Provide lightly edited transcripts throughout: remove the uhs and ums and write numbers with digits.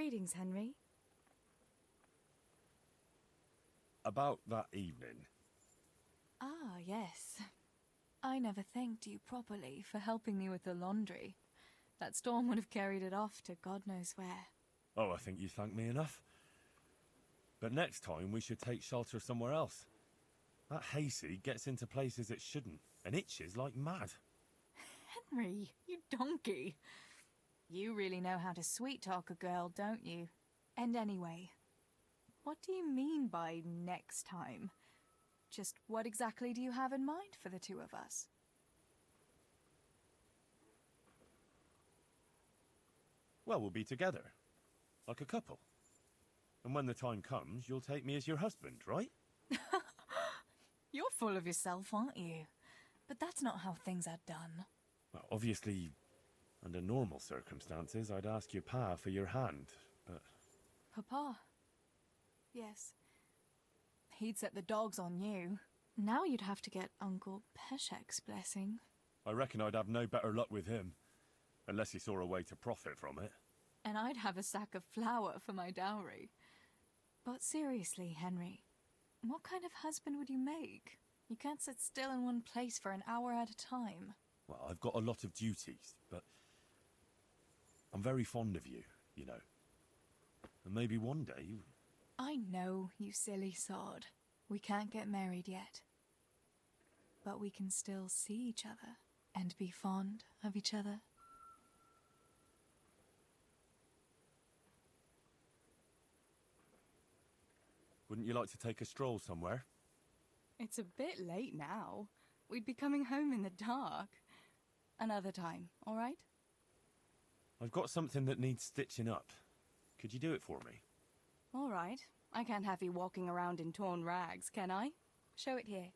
Greetings, Henry. About that evening. Ah, yes. I never thanked you properly for helping me with the laundry. That storm would have carried it off to God knows where. Oh, I think you thanked me enough. But next time we should take shelter somewhere else. That hayseed gets into places it shouldn't, and itches like mad. Henry, you donkey. You really know how to sweet-talk a girl, don't you? And anyway, what do you mean by next time? Just what exactly do you have in mind for the two of us? Well, we'll be together. Like a couple. And when the time comes, you'll take me as your husband, right? You're full of yourself, aren't you? But that's not how things are done. Well, obviously, under normal circumstances, I'd ask your pa for your hand, but... Papa? Yes. He'd set the dogs on you. Now you'd have to get Uncle Peshek's blessing. I reckon I'd have no better luck with him. Unless he saw a way to profit from it. And I'd have a sack of flour for my dowry. But seriously, Henry, what kind of husband would you make? You can't sit still in one place for an hour at a time. Well, I've got a lot of duties, but... I'm very fond of you, you know. And maybe one day... I know, you silly sod. We can't get married yet. But we can still see each other and be fond of each other. Wouldn't you like to take a stroll somewhere? It's a bit late now. We'd be coming home in the dark. Another time, all right? I've got something that needs stitching up. Could you do it for me? All right. I can't have you walking around in torn rags, can I? Show it here.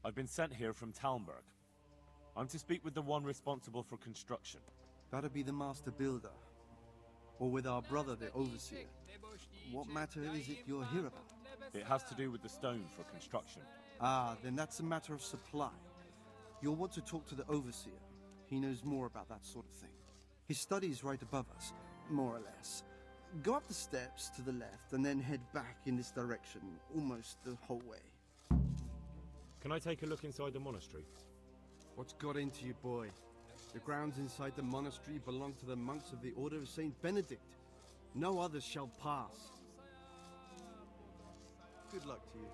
I've been sent here from Talmberg. I'm to speak with the one responsible for construction. That'd be the master builder. Or with our brother, the overseer. What matter is it you're here about? It has to do with the stone for construction. Ah, then that's a matter of supply. You'll want to talk to the overseer. He knows more about that sort of thing. His study is right above us, more or less. Go up the steps to the left and then head back in this direction, almost the whole way. Can I take a look inside the monastery? What's got into you, boy? The grounds inside the monastery belong to the monks of the Order of Saint Benedict. No others shall pass. Good luck to you.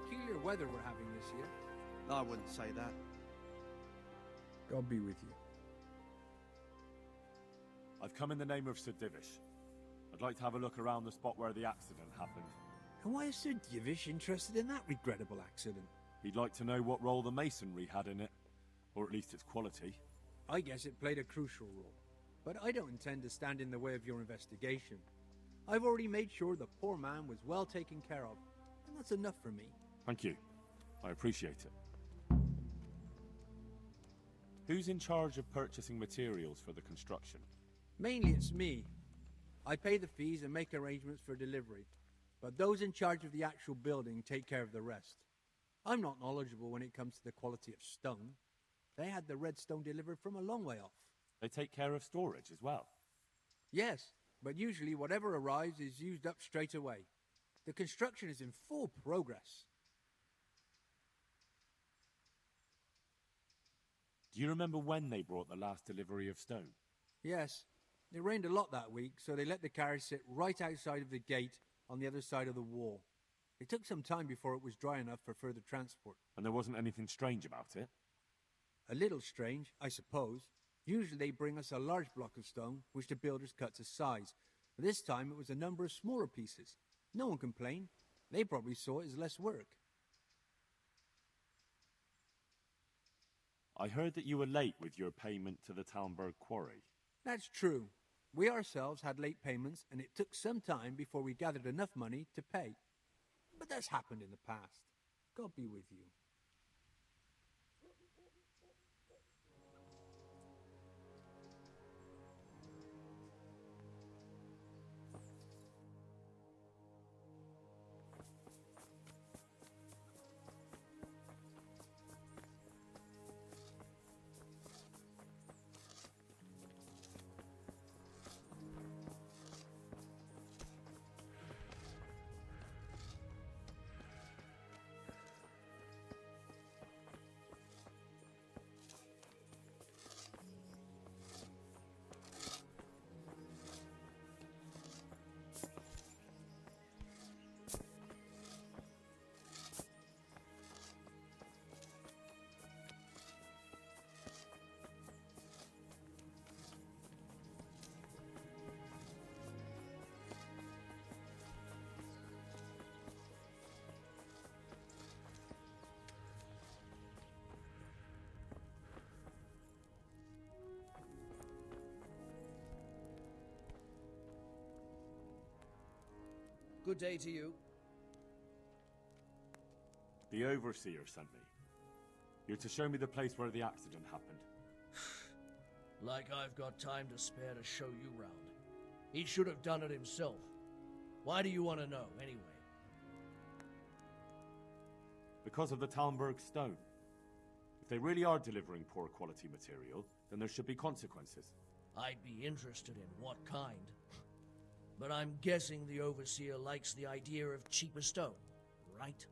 Peculiar weather we're having this year. I wouldn't say that. God be with you. I've come in the name of Sir Divish. I'd like to have a look around the spot where the accident happened. And why is Sir Divish interested in that regrettable accident? He'd like to know what role the masonry had in it, or at least its quality. I guess it played a crucial role. But I don't intend to stand in the way of your investigation. I've already made sure the poor man was well taken care of, and that's enough for me. Thank you. I appreciate it. Who's in charge of purchasing materials for the construction? Mainly it's me. I pay the fees and make arrangements for delivery, but those in charge of the actual building take care of the rest. I'm not knowledgeable when it comes to the quality of stone. They had the red stone delivered from a long way off. They take care of storage as well. Yes, but usually whatever arrives is used up straight away. The construction is in full progress. Do you remember when they brought the last delivery of stone? Yes, it rained a lot that week, so they let the carriage sit right outside of the gate on the other side of the wall. It took some time before it was dry enough for further transport. And there wasn't anything strange about it? A little strange, I suppose. Usually they bring us a large block of stone, which the builders cut to size. But this time it was a number of smaller pieces. No one complained. They probably saw it as less work. I heard that you were late with your payment to the Talmberg quarry. That's true. We ourselves had late payments, and it took some time before we gathered enough money to pay. But that's happened in the past. God be with you. Good day to you. The overseer sent me. You're to show me the place where the accident happened. Like I've got time to spare to show you round. He should have done it himself. Why do you want to know, anyway? Because of the Talmberg stone. If they really are delivering poor quality material, then there should be consequences. I'd be interested in what kind. But I'm guessing the overseer likes the idea of cheaper stone, right?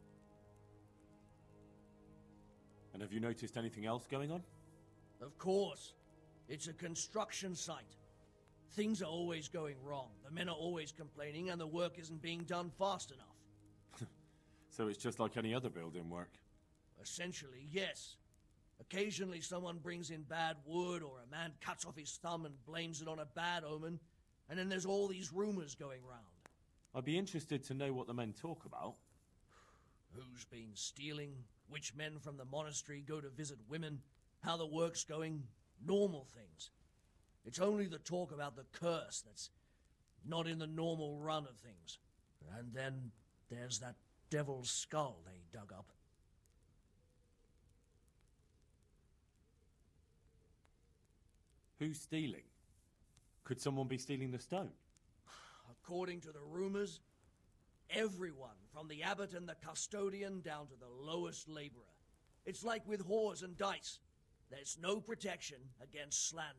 And have you noticed anything else going on? Of course. It's a construction site. Things are always going wrong. The men are always complaining and the work isn't being done fast enough. So it's just like any other building work. essentially, yes. Occasionally someone brings in bad wood, or a man cuts off his thumb and blames it on a bad omen, and then there's all these rumors going round. I'd be interested to know what the men talk about. Who's been stealing, which men from the monastery go to visit women, how the work's going, normal things. It's only the talk about the curse that's not in the normal run of things. And then there's that devil's skull they dug up. Who's stealing? Could someone be stealing the stone? According to the rumors, everyone, from the abbot and the custodian down to the lowest laborer. It's like with whores and dice. There's no protection against slander.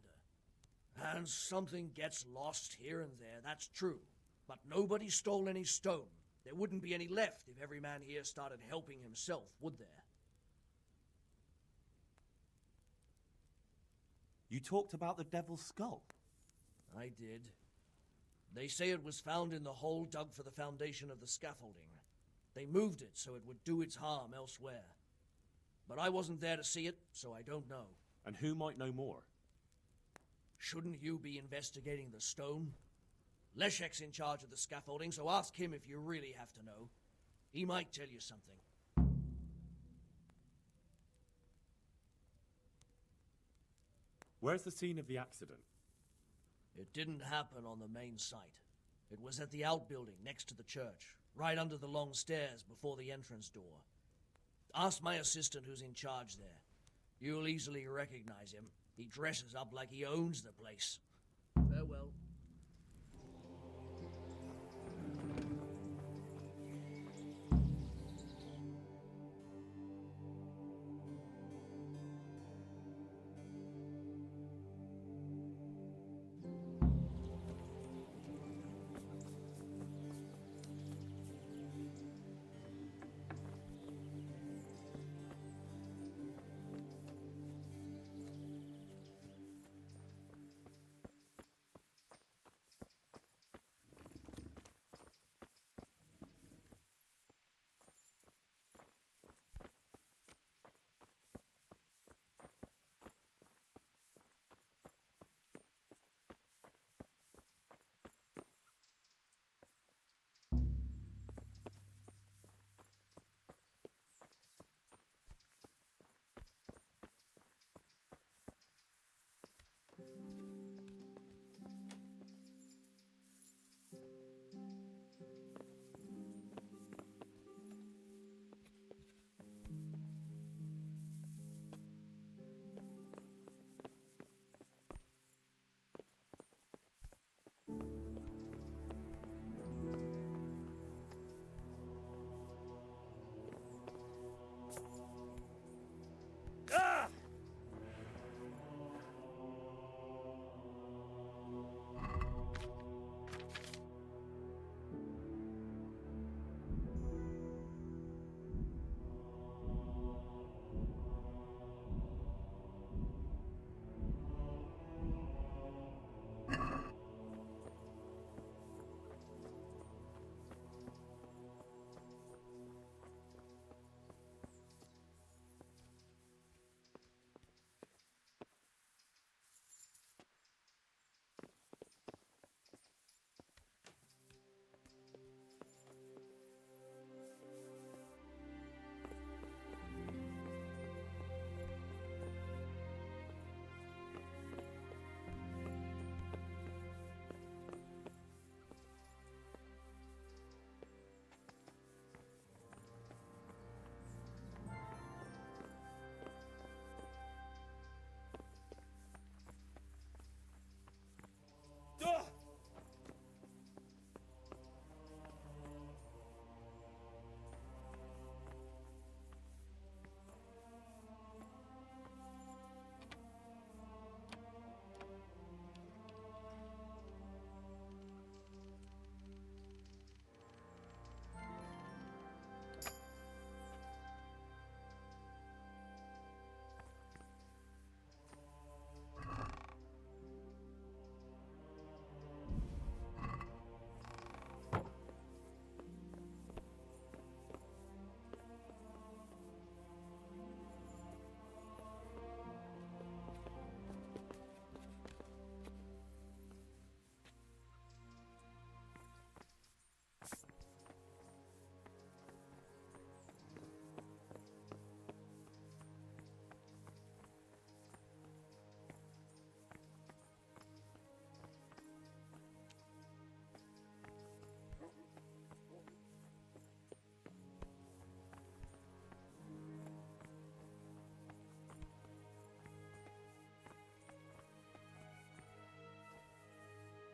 And something gets lost here and there, that's true. But nobody stole any stone. There wouldn't be any left if every man here started helping himself, would there? You talked about the devil's skull. I did. They say it was found in the hole dug for the foundation of the scaffolding. They moved it so it would do its harm elsewhere. But I wasn't there to see it, so I don't know. And who might know more? Shouldn't you be investigating the stone? Leszek's in charge of the scaffolding, so ask him if you really have to know. He might tell you something. Where's the scene of the accident? It didn't happen on the main site. It was at the outbuilding next to the church, right under the long stairs before the entrance door. Ask my assistant who's in charge there. You'll easily recognize him. He dresses up like he owns the place. Farewell.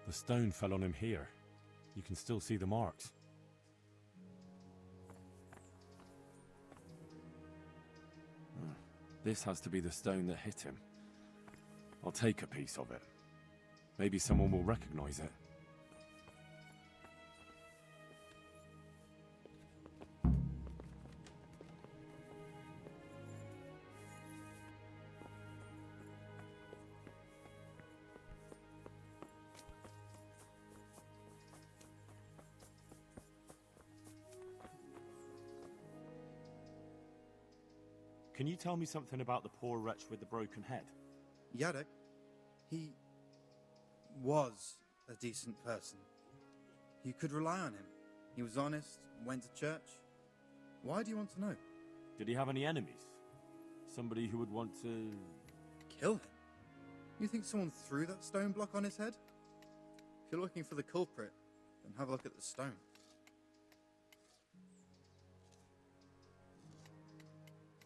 The stone fell on him here. You can still see the marks. This has to be the stone that hit him. I'll take a piece of it. Maybe someone will recognize it. Can you tell me something about the poor wretch with the broken head? Yadek, he was a decent person. You could rely on him. He was honest, went to church. Why do you want to know? Did he have any enemies? Somebody who would want to... Kill him? You think someone threw that stone block on his head? If you're looking for the culprit, then have a look at the stone.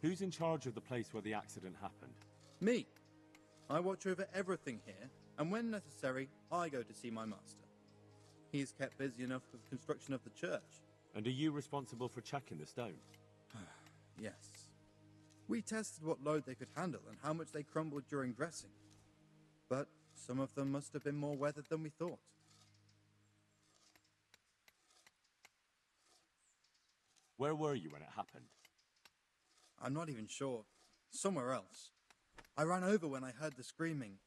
Who's in charge of the place where the accident happened? Me. I watch over everything here, and when necessary, I go to see my master. He is kept busy enough with the construction of the church. And are you responsible for checking the stone? Yes. We tested what load they could handle and how much they crumbled during dressing. But some of them must have been more weathered than we thought. Where were you when it happened? I'm not even sure. Somewhere else. I ran over when I heard the screaming,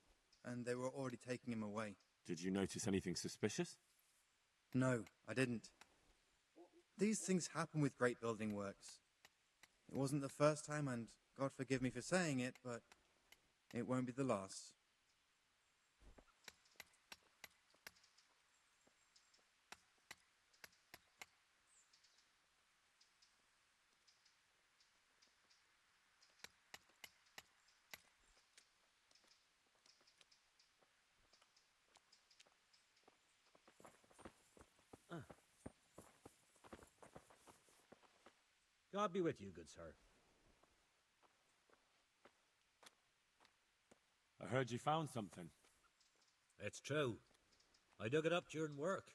and they were already taking him away. Did you notice anything suspicious? No, I didn't. These things happen with great building works. It wasn't the first time, and God forgive me for saying it, but it won't be the last. God be with you, good sir. I heard you found something. It's true. I dug it up during work.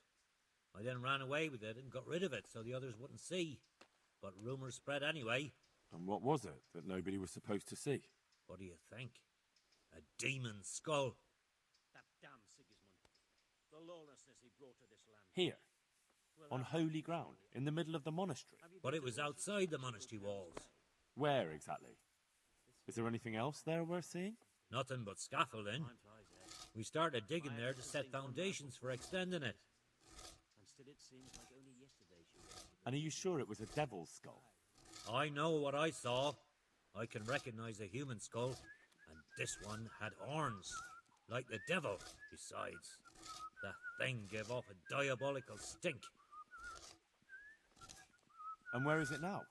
I then ran away with it and got rid of it so the others wouldn't see. But rumours spread anyway. And what was it that nobody was supposed to see? What do you think? A demon skull. That damn Sigismund. The lawlessness he brought to this land. Here, on holy ground, in the middle of the monastery. But it was outside the monastery walls. Where exactly? Is there anything else there worth seeing? Nothing but scaffolding. We started digging there to set foundations for extending it. And still it seems like only yesterday she was. And are you sure it was a devil's skull? I know what I saw. I can recognize a human skull, and this one had horns, like the devil. Besides, the thing gave off a diabolical stink. And where is it now?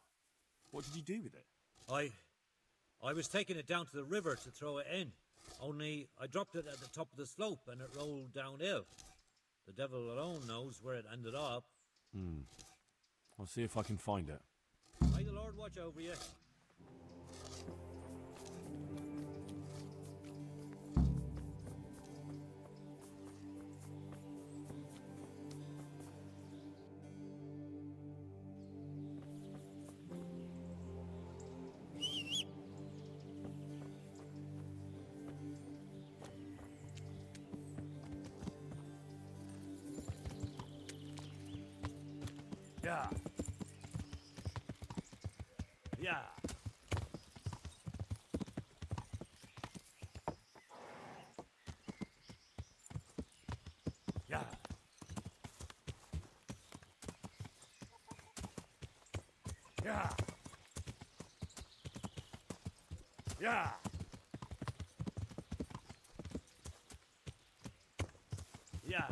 What did you do with it? I was taking it down to the river to throw it in. Only I dropped it at the top of the slope and it rolled downhill. The devil alone knows where it ended up. I'll see if I can find it. May the Lord watch over you. Yeah. Yeah. Yeah. Yeah. Yeah. Yeah.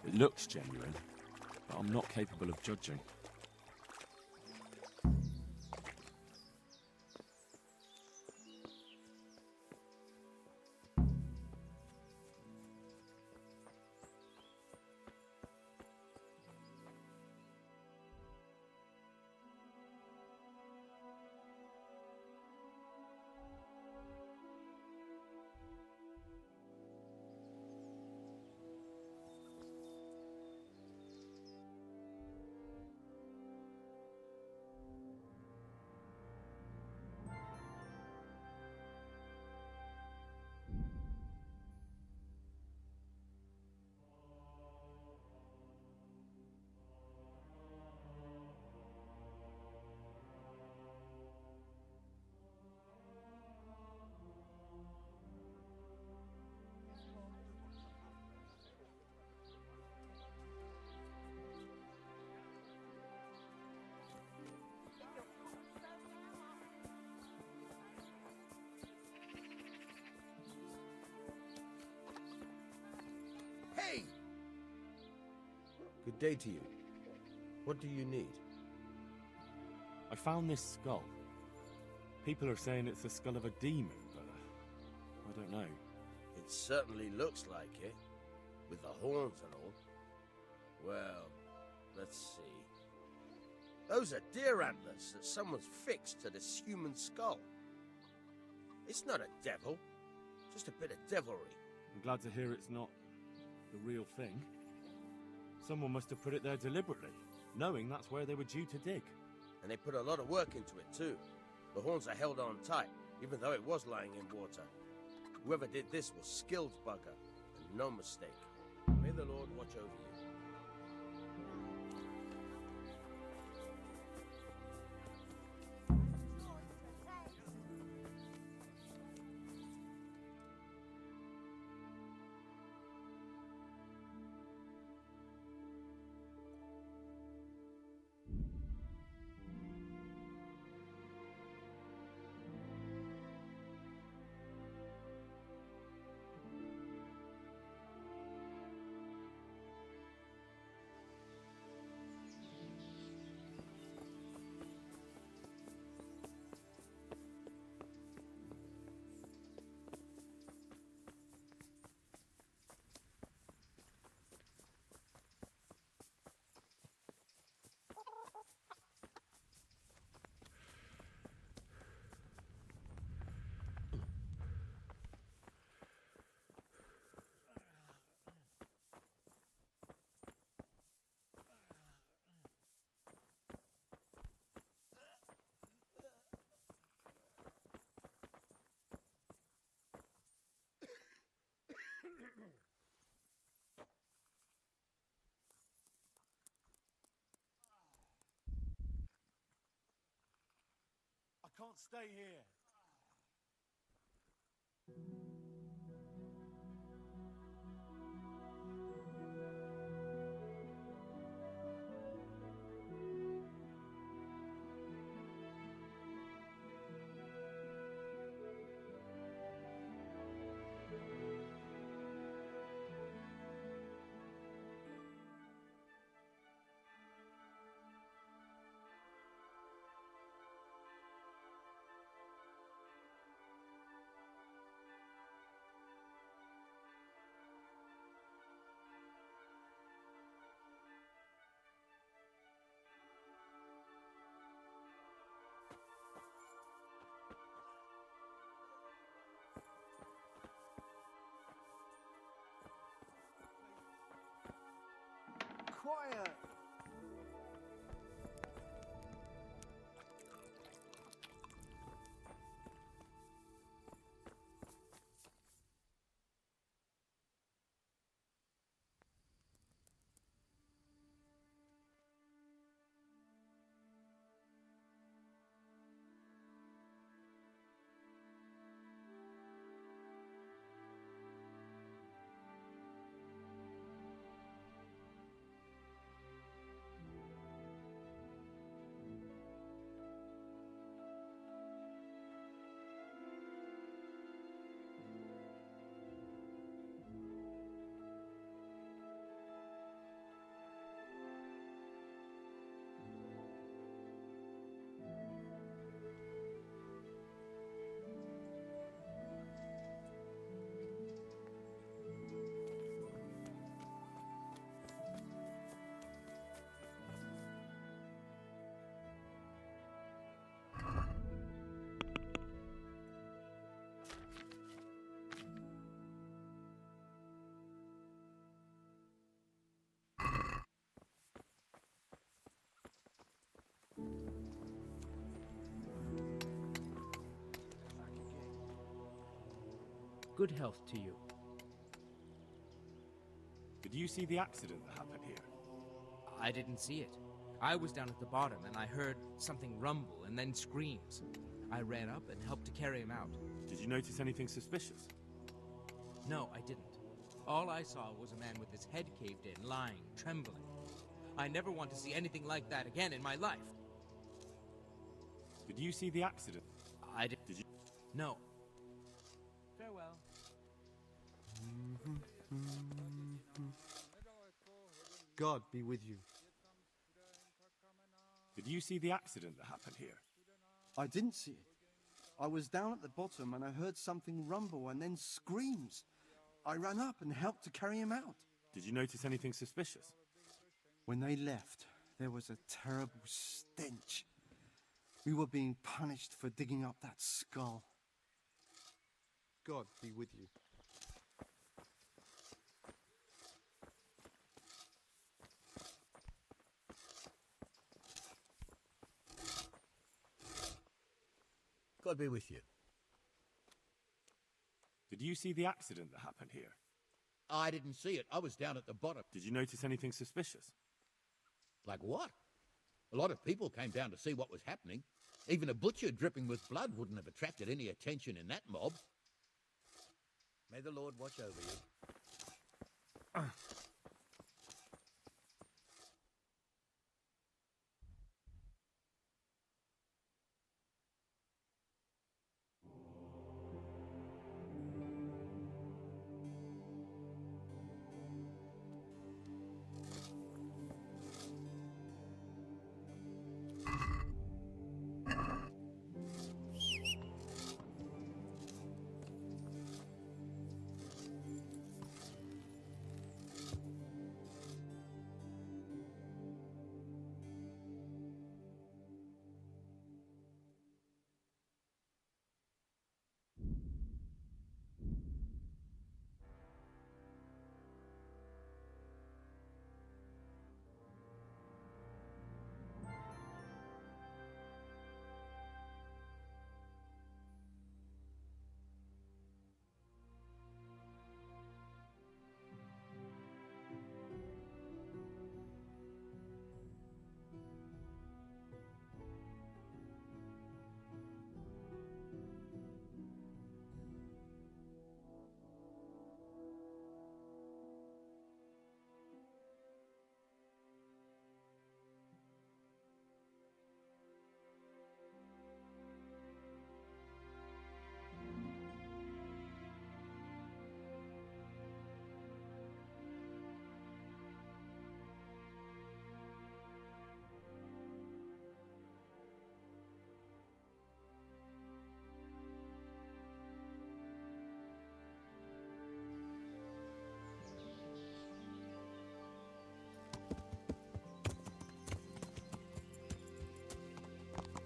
It looks genuine, but I'm not capable of judging. Hey! Good day to you. What do you need? I found this skull. People are saying it's the skull of a demon, but I don't know. It certainly looks like it, with the horns and all. Well, let's see. Those are deer antlers that someone's fixed to this human skull. It's not a devil, just a bit of devilry. I'm glad to hear it's not the real thing. Someone must have put it there deliberately, knowing that's where they were due to dig. And they put a lot of work into it too. The horns are held on tight, even though it was lying in water. Whoever did this was skilled bugger, and no mistake. May the Lord watch over you. I can't stay here. Quiet! Good health to you. Did you see the accident that happened here? I didn't see it. I was down at the bottom and I heard something rumble and then screams. I ran up and helped to carry him out. Did you notice anything suspicious? No, I didn't. All I saw was a man with his head caved in, lying, trembling. I never want to see anything like that again in my life. Did you see the accident? I did. Did you? No. Farewell. God be with you. Did you see the accident that happened here? I didn't see it. I was down at the bottom and I heard something rumble and then screams. I ran up and helped to carry him out. Did you notice anything suspicious? When they left, there was a terrible stench. We were being punished for digging up that skull. God be with you. God be with you. Did you see the accident that happened here? I didn't see it. I was down at the bottom. Did you notice anything suspicious? Like what? A lot of people came down to see what was happening. Even a butcher dripping with blood wouldn't have attracted any attention in that mob. May the Lord watch over you.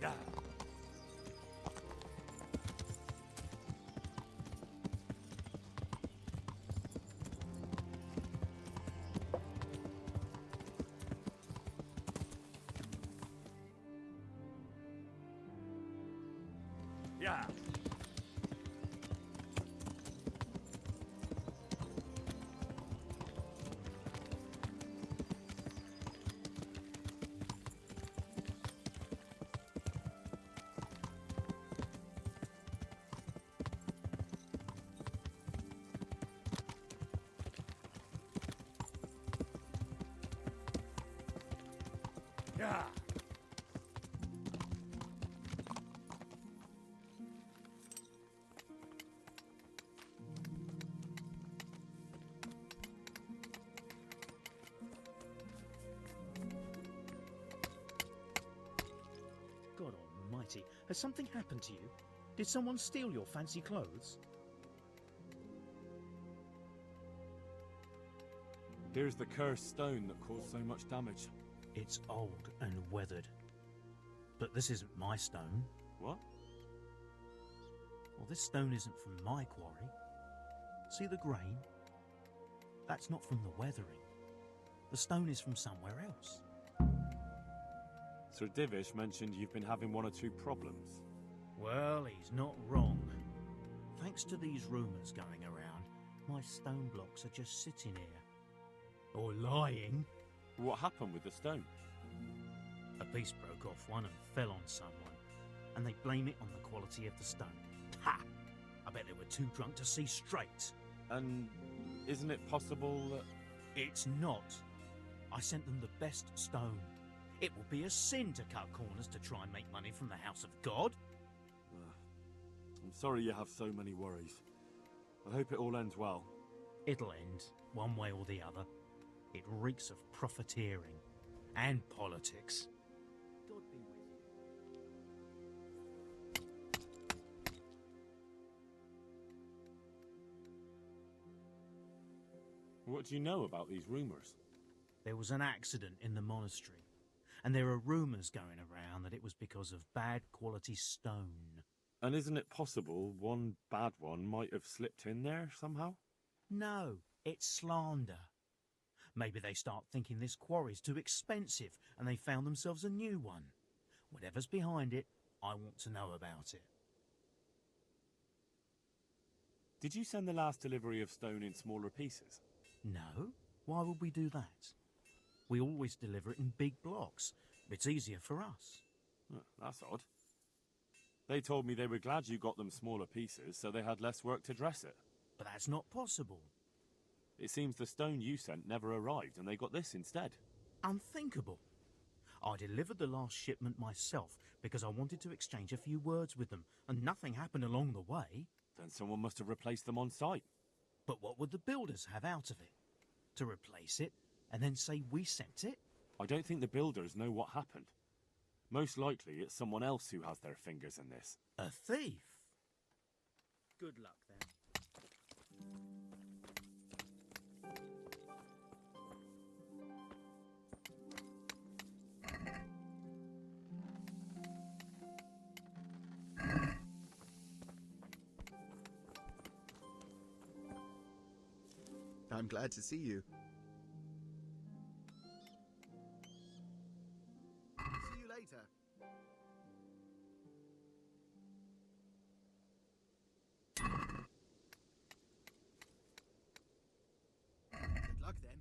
Yeah. Yeah. Yeah. God almighty, has something happened to you? Did someone steal your fancy clothes? Here's the cursed stone that caused so much damage. It's old and weathered. But this isn't my stone. What? Well, this stone isn't from my quarry. See the grain? That's not from the weathering. The stone is from somewhere else. Sir Divish mentioned you've been having one or two problems. Well, he's not wrong. Thanks to these rumours going around, my stone blocks are just sitting here. Or lying. What happened with the stone? A piece broke off one and fell on someone, and they blame it on the quality of the stone. Ha! I bet they were too drunk to see straight. And isn't it possible that... It's not. I sent them the best stone. It would be a sin to cut corners to try and make money from the house of God. I'm sorry you have so many worries. I hope it all ends well. It'll end, one way or the other. It reeks of profiteering and politics. God be with you. What do you know about these rumours? There was an accident in the monastery, and there are rumours going around that it was because of bad quality stone. And isn't it possible one bad one might have slipped in there somehow? No, it's slander. Maybe they start thinking this quarry's too expensive and they found themselves a new one. Whatever's behind it, I want to know about it. Did you send the last delivery of stone in smaller pieces? No, why would we do that? We always deliver it in big blocks. It's easier for us. That's odd. They told me they were glad you got them smaller pieces so they had less work to dress it. But that's not possible. It seems the stone you sent never arrived and they got this instead. Unthinkable. I delivered the last shipment myself because I wanted to exchange a few words with them, and nothing happened along the way. Then someone must have replaced them on site. But what would the builders have out of it? To replace it and then say we sent it? I don't think the builders know what happened. Most likely it's someone else who has their fingers in this. A thief? Good luck then. I'm glad to see you. See you later. Good luck then.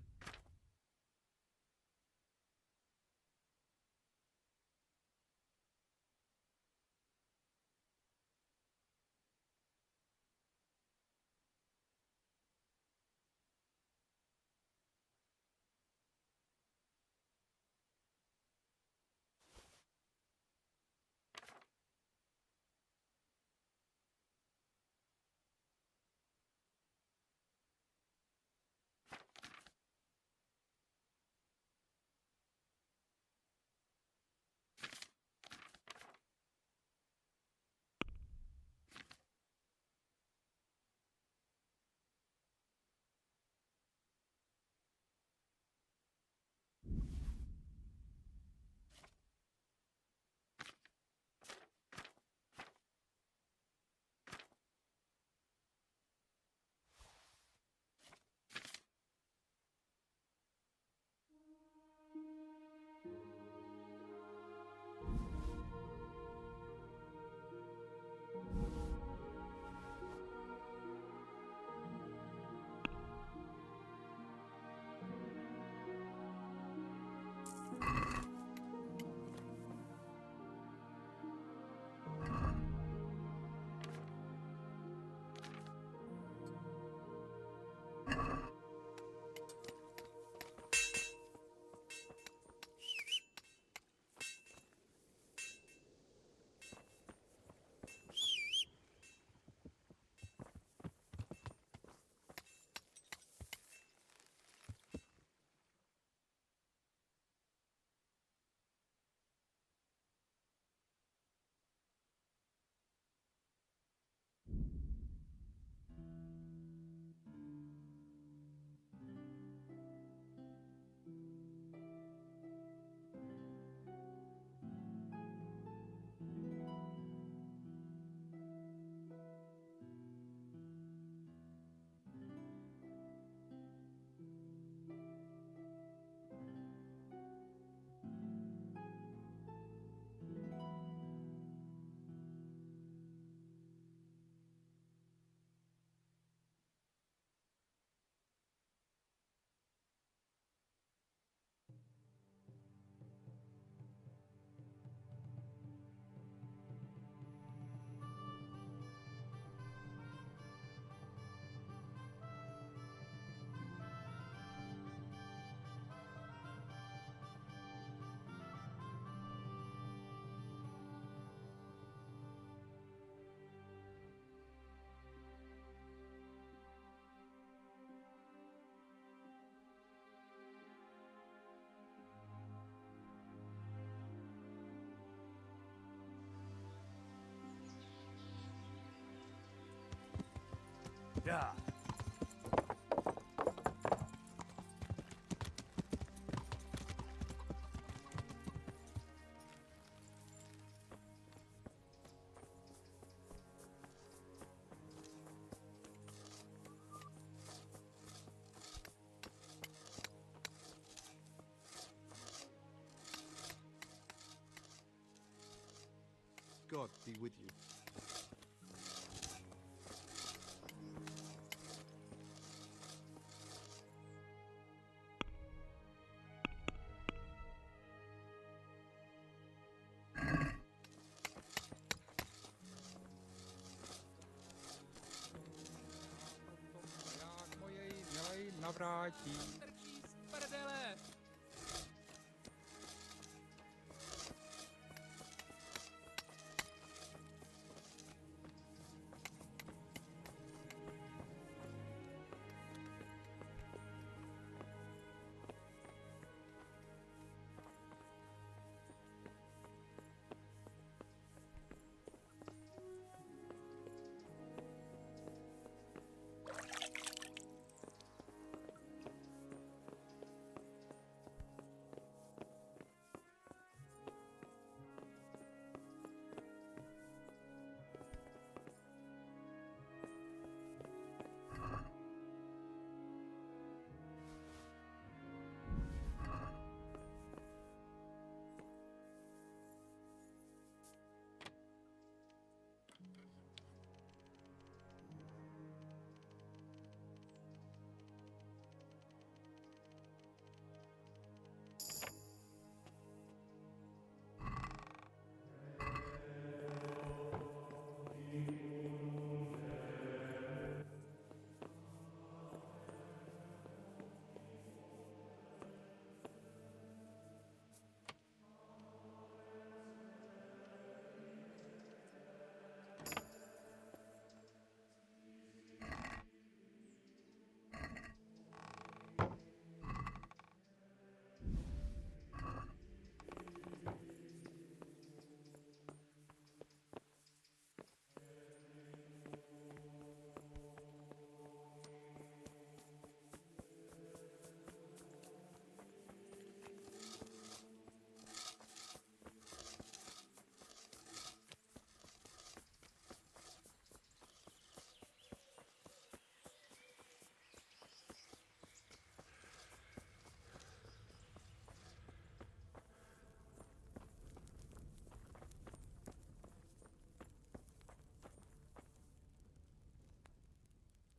God be with you.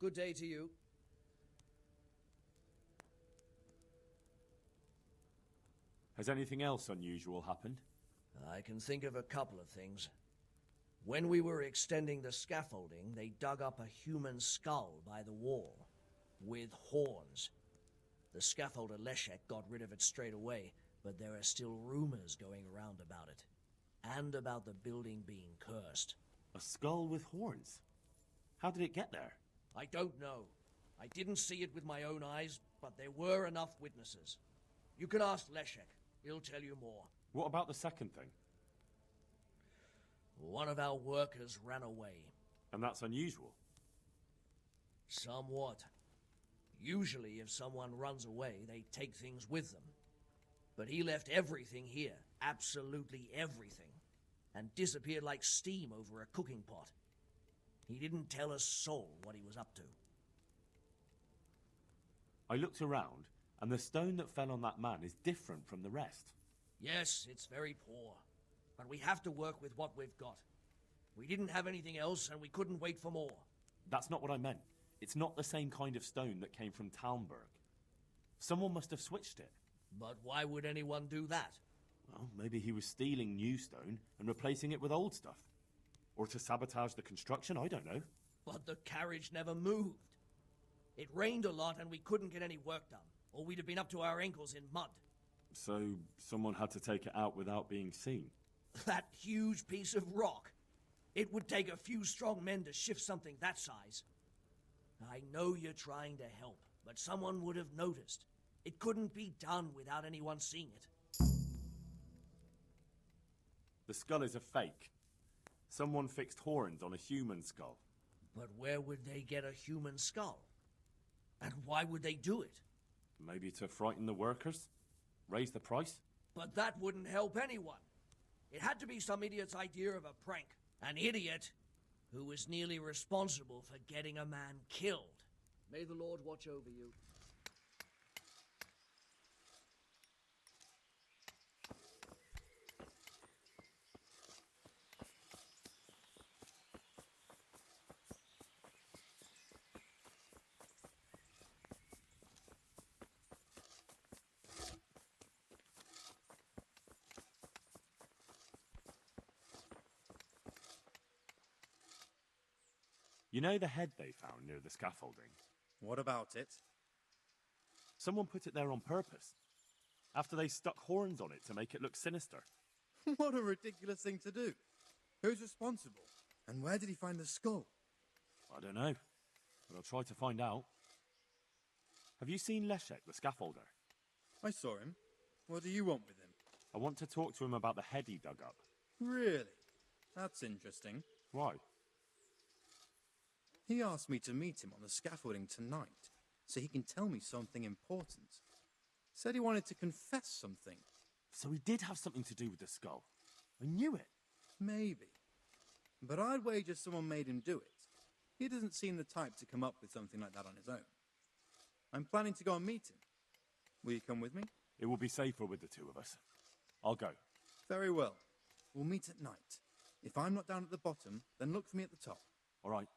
Good day to you. Has anything else unusual happened? I can think of a couple of things. When we were extending the scaffolding, they dug up a human skull by the wall, with horns. The scaffolder Leszek got rid of it straight away, but there are still rumors going around about it. And about the building being cursed. A skull with horns? How did it get there? I don't know. I didn't see it with my own eyes, but there were enough witnesses. You can ask Leszek. He'll tell you more. What about the second thing? One of our workers ran away. And that's unusual? Somewhat. Usually, if someone runs away, they take things with them. But he left everything here, absolutely everything, and disappeared like steam over a cooking pot. He didn't tell a soul what he was up to. I looked around, and the stone that fell on that man is different from the rest. Yes, it's very poor, but we have to work with what we've got. We didn't have anything else, and we couldn't wait for more. That's not what I meant. It's not the same kind of stone that came from Talmberg. Someone must have switched it. But why would anyone do that? Well, maybe he was stealing new stone and replacing it with old stuff. Or to sabotage the construction, I don't know. But the carriage never moved. It rained a lot and we couldn't get any work done, or we'd have been up to our ankles in mud. So, someone had to take it out without being seen? That huge piece of rock. It would take a few strong men to shift something that size. I know you're trying to help, but someone would have noticed. It couldn't be done without anyone seeing it. The skull is a fake. Someone fixed horns on a human skull. But where would they get a human skull? And why would they do it? Maybe to frighten the workers? Raise the price? But that wouldn't help anyone. It had to be some idiot's idea of a prank. An idiot who was nearly responsible for getting a man killed. May the Lord watch over you. You know the head they found near the scaffolding? What about it? Someone put it there on purpose. After they stuck horns on it to make it look sinister. What a ridiculous thing to do. Who's responsible? And where did he find the skull? I don't know, but I'll try to find out. Have you seen Leszek, the scaffolder? I saw him. What do you want with him? I want to talk to him about the head he dug up. Really? That's interesting. Why? He asked me to meet him on the scaffolding tonight, so he can tell me something important. Said he wanted to confess something. So he did have something to do with the skull. I knew it. Maybe. But I'd wager someone made him do it. He doesn't seem the type to come up with something like that on his own. I'm planning to go and meet him. Will you come with me? It will be safer with the two of us. I'll go. Very well. We'll meet at night. If I'm not down at the bottom, then look for me at the top. All right.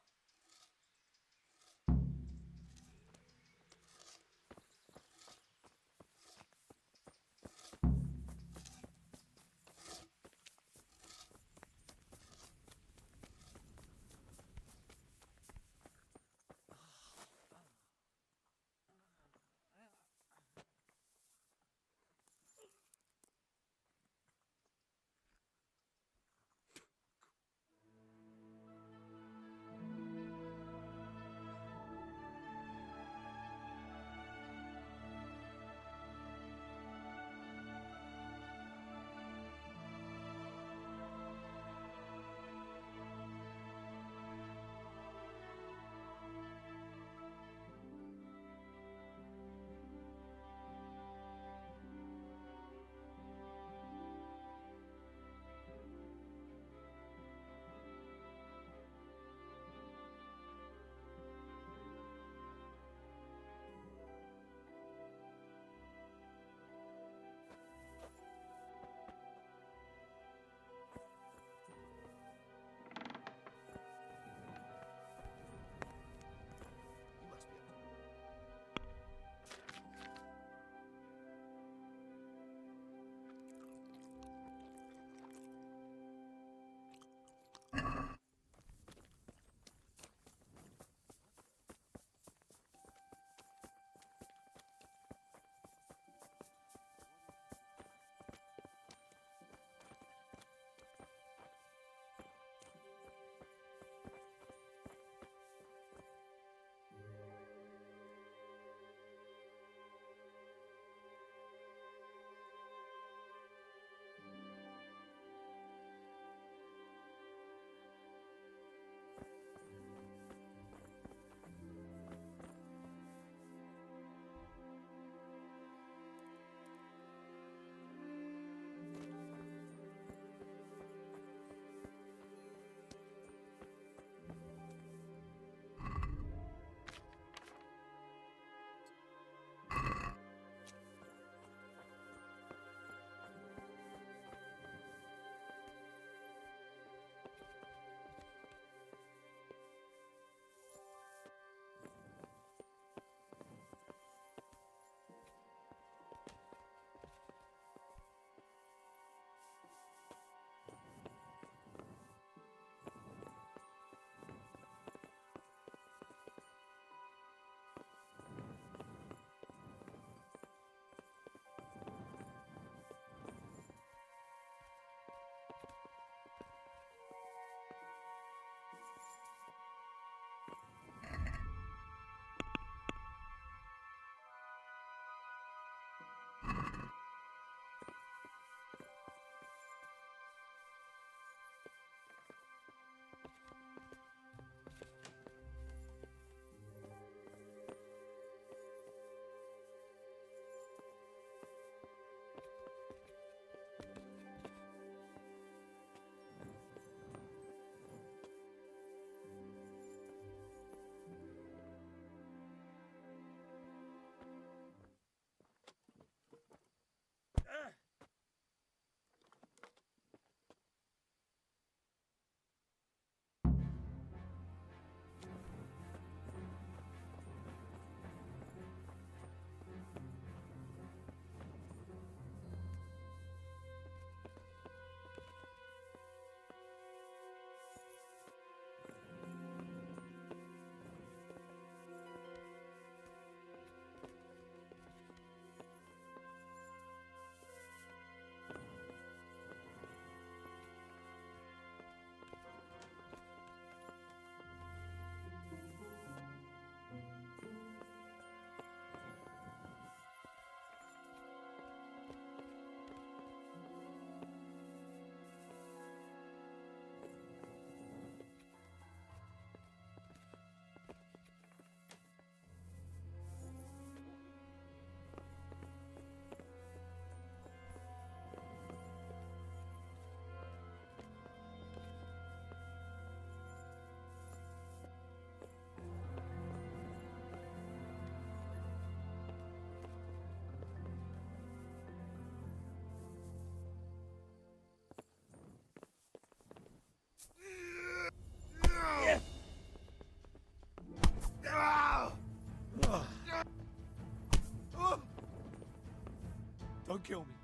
kill me.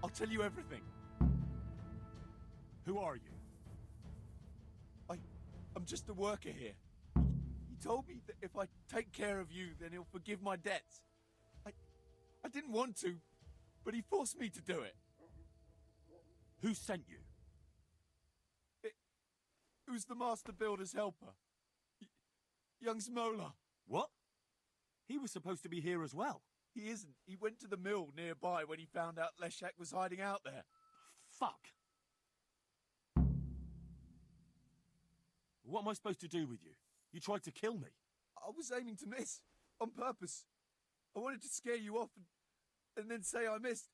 I'll tell you everything. Who are you? I'm just a worker here. He told me that if I take care of you, then he'll forgive my debts. I didn't want to, but he forced me to do it. Who sent you? It was the master builder's helper. Young Smola. What? He was supposed to be here as well. He isn't. He went to the mill nearby when he found out Leshak was hiding out there. Fuck! What am I supposed to do with you? You tried to kill me. I was aiming to miss. On purpose. I wanted to scare you off and then say I missed.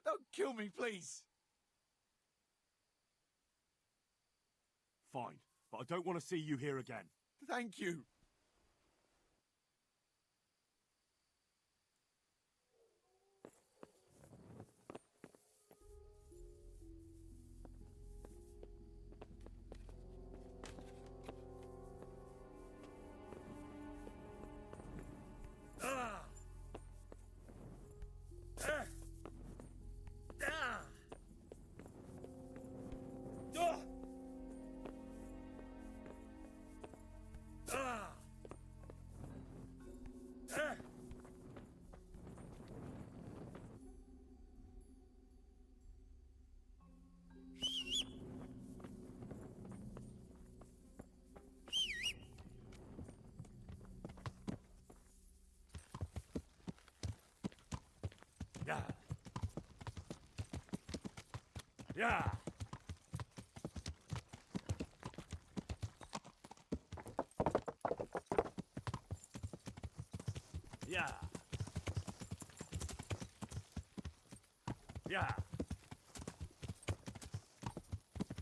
Don't kill me, please. Fine, but I don't want to see you here again. Thank you. Yeah. Yeah. Yeah. Yeah.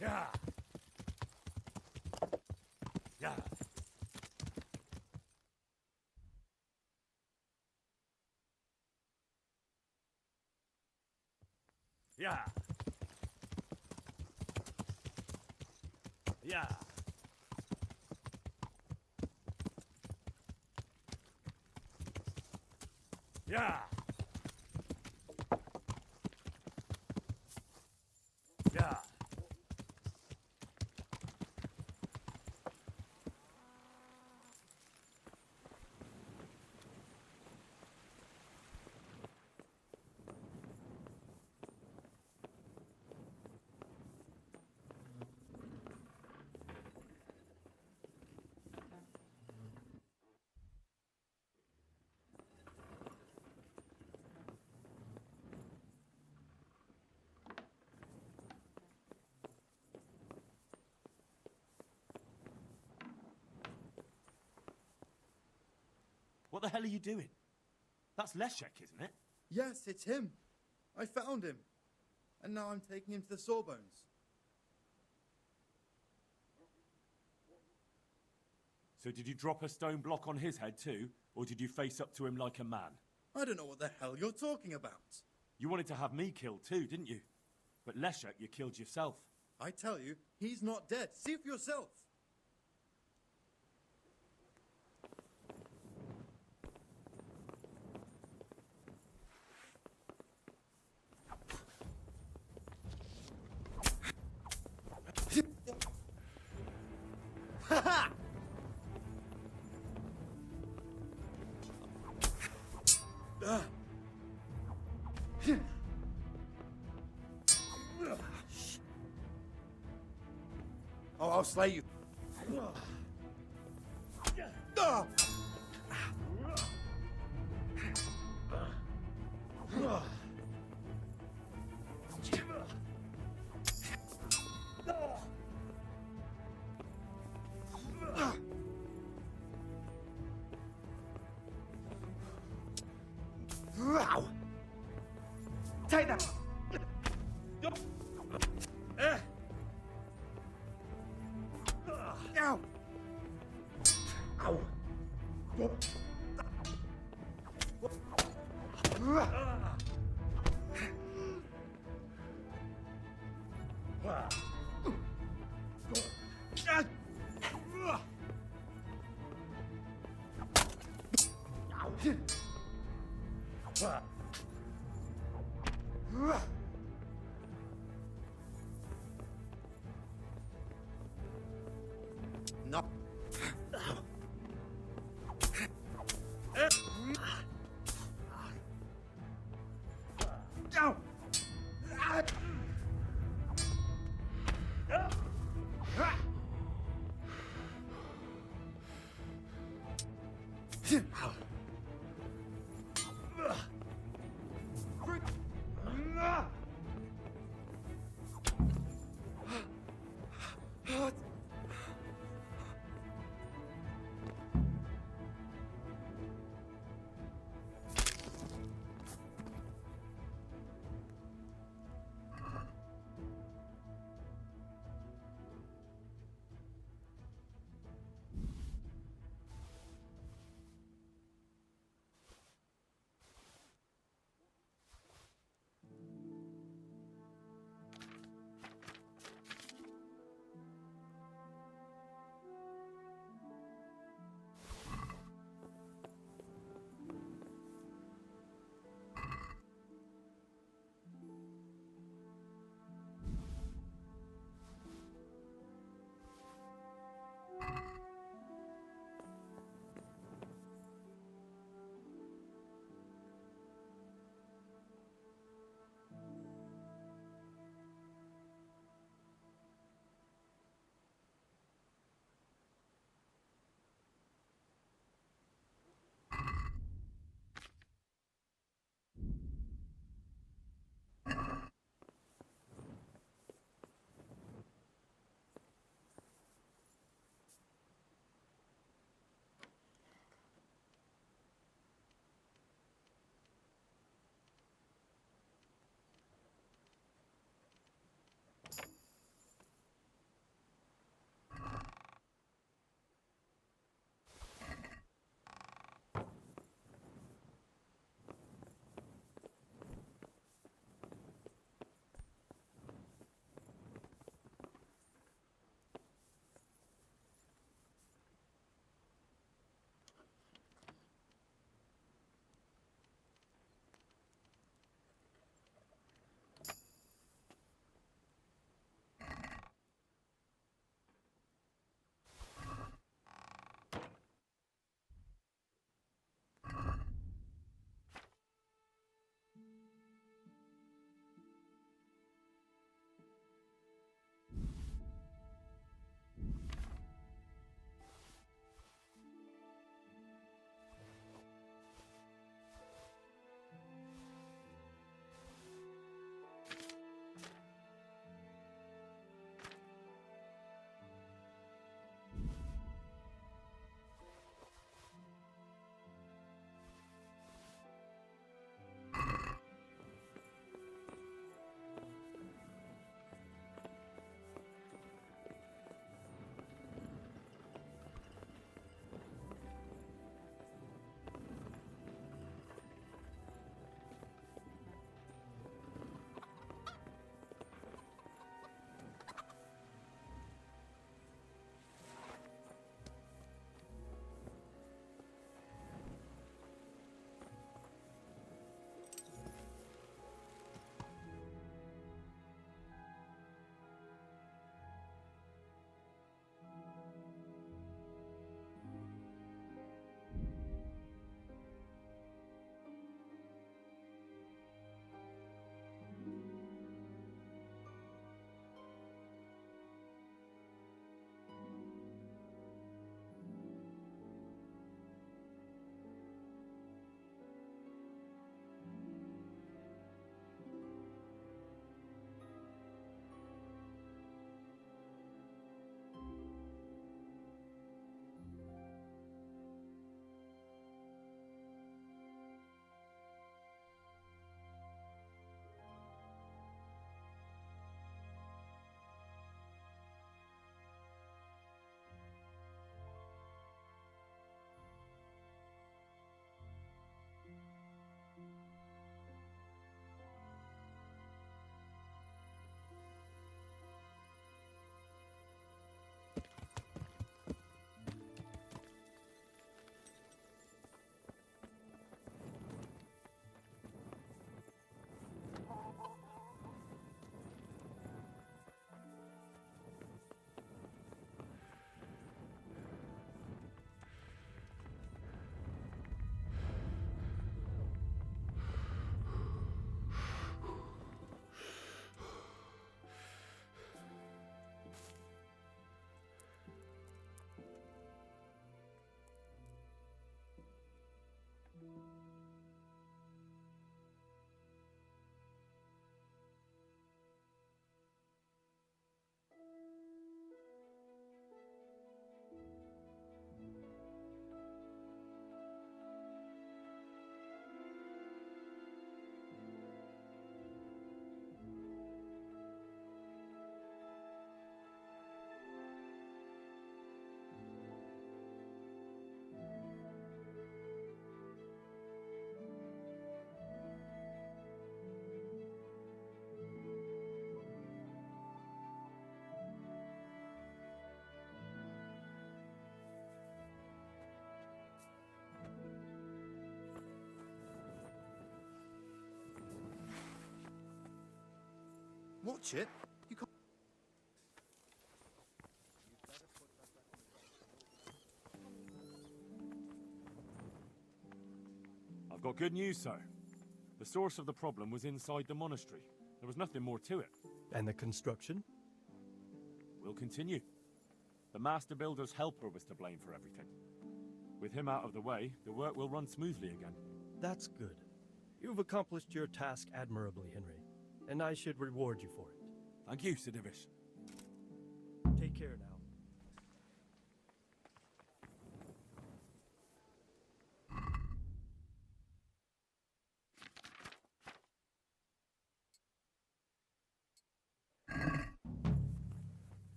Yeah. Yeah. Yeah. Yeah. Yeah. Yeah. What the hell are you doing? That's Leshek, isn't it? Yes, it's him. I found him. And now I'm taking him to the Sawbones. So did you drop a stone block on his head too? Or did you face up to him like a man? I don't know what the hell you're talking about. You wanted to have me killed too, didn't you? But Leshek, you killed yourself. I tell you, he's not dead. See for yourself. Ha ha! Oh, I'll slay you. Take that! Ow! Ow! Watch it. You can't. I've got good news, sir. The source of the problem was inside the monastery. There was nothing more to it. And the construction? We'll continue. The master builder's helper was to blame for everything. With him out of the way, the work will run smoothly again. That's good. You've accomplished your task admirably, Henry, and I should reward you for it. Thank you, Sidivish. Take care now.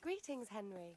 Greetings, Henry.